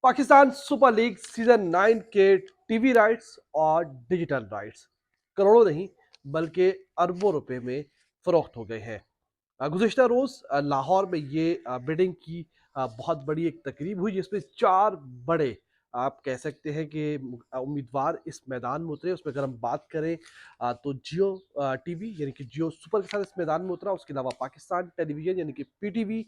Pakistan super league season 9 के TV rights और digital rights करोड़ों नहीं बल्कि अरबों रुपए में फरोख्त हो गए हैं। गुज़िश्ता रोज़ लाहौर में ये बिडिंग की बहुत बड़ी एक तकरीब हुई जिसमें 4 बड़े आप कह सकते हैं कि उम्मीदवार इस मैदान में उतरे। उसमें अगर हम बात करें तो जियो टीवी यानी कि जियो सुपर के साथ इस मैदान में उतरा। उसके अलावा पाकिस्तान टेलीविज़न यानी कि पीटीवी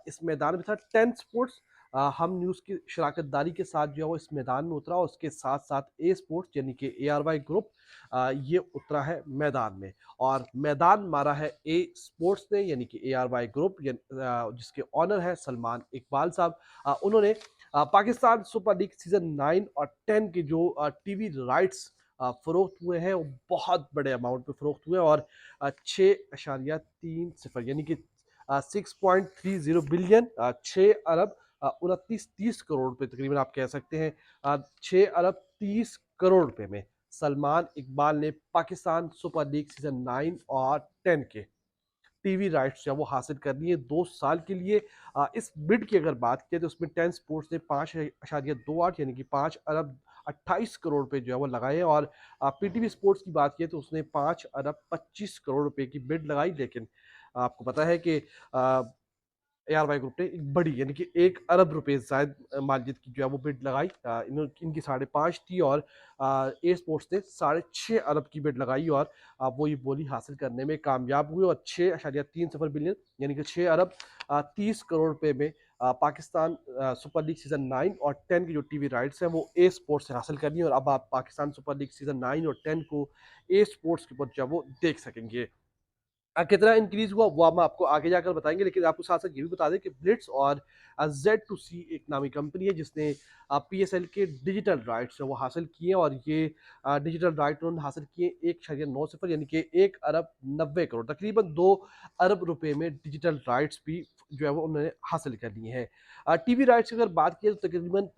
इस मैदान में था। 10 स्पोर्ट्स हम न्यूज़ की शराकतदारी के साथ जो है वो इस मैदान में उतरा। उसके साथ-साथ ए स्पोर्ट्स यानी कि एआरवाई ग्रुप ये उतरा है मैदान में। और मैदान मारा है ए स्पोर्ट्स ने यानी कि एआरवाई ग्रुप जिसके ऑनर है सलमान इकबाल साहब। उन्होंने पाकिस्तान सुपर लीग सीजन 9 और 10 के जो टीवी राइट्स फरोख्त हुए हैं वो बहुत बड़े अमाउंट में फरोख्त हुए हैं। और 6.30 यानी कि 6.30 बिलियन 6 अरब 29-30 करोड़ रुपए तकरीबन आप कह सकते हैं। 6 अरब 30 करोड़ रुपए में सलमान इकबाल ने पाकिस्तान सुपर लीग सीजन 9 और 10 के टीवी राइट्स जो है वो हासिल कर लिए 2 साल के लिए। इस बिड की अगर बात करें तो उसमें 10 स्पोर्ट्स ने 5.28 यानी कि 5 अरब 28 करोड़ रुपए जो है वो लगाए हैं। और पीटीवी स्पोर्ट्स की बात करें तो उसने 5 अरब 25 करोड़ रुपए की बिड लगाई। लेकिन आपको पता है कि एआरवाई ग्रुप ने एक बड़ी यानी कि 1 अरब रुपए जायद मालियत की जो है वो बिड लगाई। इनकी 5.5 थी और ए स्पोर्ट्स ने 6.5 अरब की बिड लगाई और वो ये बोली हासिल करने में कामयाब हुए। और 6.30 बिलियन यानी कि 6 अरब 30 करोड़ रुपए में पाकिस्तान सुपर लीग सीजन 9 और 10 की जो टीवी राइट्स हैं वो ए स्पोर्ट्स से हासिल करनी है। और अब आप पाकिस्तान सुपर लीग सीजन 9 और 10 को ए स्पोर्ट्स के ऊपर जो है वो देख सकेंगे। कितना इंक्रीज हुआ वो हम आपको आगे जाकर बताएंगे। लेकिन आपको साथ साथ ये भी बता दें कि ब्लिट्स और Z2C एक नामी कंपनी है जिसने पीएसएल के डिजिटल राइट्स वो हासिल किए हैं। और ये डिजिटल राइट उन्होंने हासिल किए 1.9 यानी कि 1 अरब 90 करोड़ तकरीबन 2 अरब रुपए में डिजिटल राइट्स भी जो है वो उन्होंने हासिल कर लिए हैं। टीवी राइट्स की अगर बात करें तो तकरीबन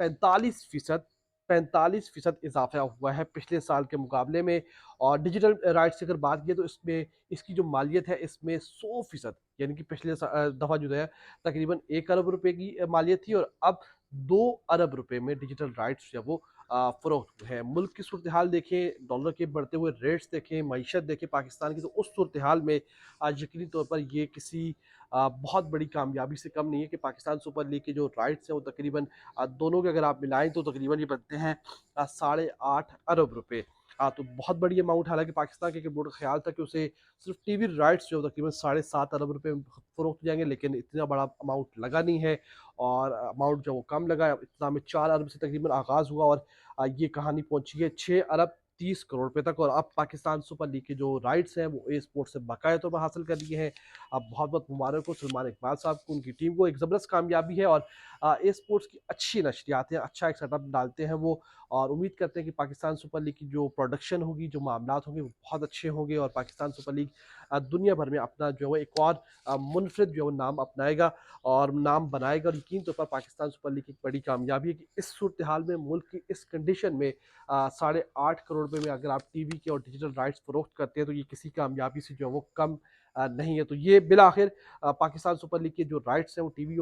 45% इजाफा हुआ है पिछले साल के मुकाबले में। और डिजिटल राइट्स की अगर बात की तो इसमें इसकी जो मालियत है इसमें 100% यानी कि पिछले दफ़ा जो है तकरीबन 1 अरब रुपए की मालियत थी। और अब 2 अरब रुपए में डिजिटल राइट्स जो है वो फरोख्त हुए हैं। मुल्क की सूरत हाल देखें, डॉलर के बढ़ते हुए रेट्स देखें, मईशत देखें पाकिस्तान की, तो उस सूरत हाल में आज यकीनी तौर पर ये किसी बहुत बड़ी कामयाबी से कम नहीं है कि पाकिस्तान सुपर लीग के जो राइट्स हैं वो तकरीबन दोनों के अगर आप मिलाएं तो तकरीबन ये बनते हैं 8.5 अरब रुपए। तो बहुत बड़ी अमाउंट। हालांकि पाकिस्तान क्रिकेट बोर्ड का ख्याल था कि उसे सिर्फ टीवी राइट्स जो तकरीबन 7.5 अरब रुपए में फरोख्त हो जाएंगे, लेकिन इतना बड़ा अमाउंट लगा नहीं है। और अमाउंट जो वो कम लगा, इतना में 4 अरब से तकरीबन आगाज़ हुआ और ये कहानी पहुंची है 6 अरब 30 करोड़ रुपए तक। और अब पाकिस्तान सुपर लीग के जो राइट्स हैं वो ए स्पोर्ट्स से बाकायदा तौर पर हासिल कर लिए हैं। अब बहुत बहुत मुबारक हो सलमान इकबाल साहब को, उनकी टीम को, एक ज़बरदस्त कामयाबी है। और ए स्पोर्ट्स की अच्छी नशरियात हैं, अच्छा एक सेटअप डालते हैं वो। और उम्मीद करते हैं कि पाकिस्तान सुपर लीग की जो प्रोडक्शन होगी, जो मामलात होंगे वो बहुत अच्छे होंगे। और पाकिस्तान सुपर लीग दुनिया भर में अपना जो है एक और मुनफरिद जो है वो नाम अपनाएगा और नाम बनाएगा। और यकीन तौर पर पाकिस्तान सुपर लीग की एक बड़ी कामयाबी है कि इस सूरत हाल में, मुल्क की इस कंडीशन में 8.5 करोड़ रुपए में अगर आप टीवी के और डिजिटल राइट्स फरोख्त करते हैं तो ये किसी कामयाबी से जो है वो कम नहीं है। तो ये बिलाखिर पाकिस्तान सुपर लीग के जो राइट्स हैं वो टीवी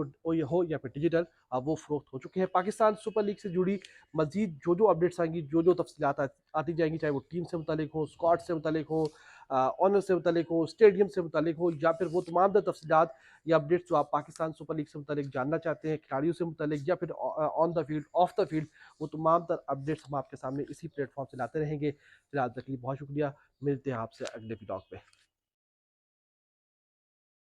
हो या फिर डिजिटल वो फरोख्त हो चुके हैं। पाकिस्तान सुपर लीग से जुड़ी मजीद जो जो अपडेट्स आएंगी, जो जो तफसीलात आती जाएंगी, चाहे वो टीम से मुतालिक हो, स्क्वाड से मुतालिक हो, ऑनर से मुतालिक हो, स्टेडियम से मुतालिक हो, या फिर वो तमाम तर तफसीलात या अपडेट्स जो आप पाकिस्तान सुपर लीग से मुतालिक जानना चाहते हैं, खिलाड़ियों से मुतालिक या फिर on the field, of the field, वो तमाम तर अपडेट्स हम आपके सामने इसी प्लेटफॉर्म से लाते रहेंगे। फिलहाल तक के लिए बहुत शुक्रिया। मिलते हैं आपसे अगले ब्लॉग पे।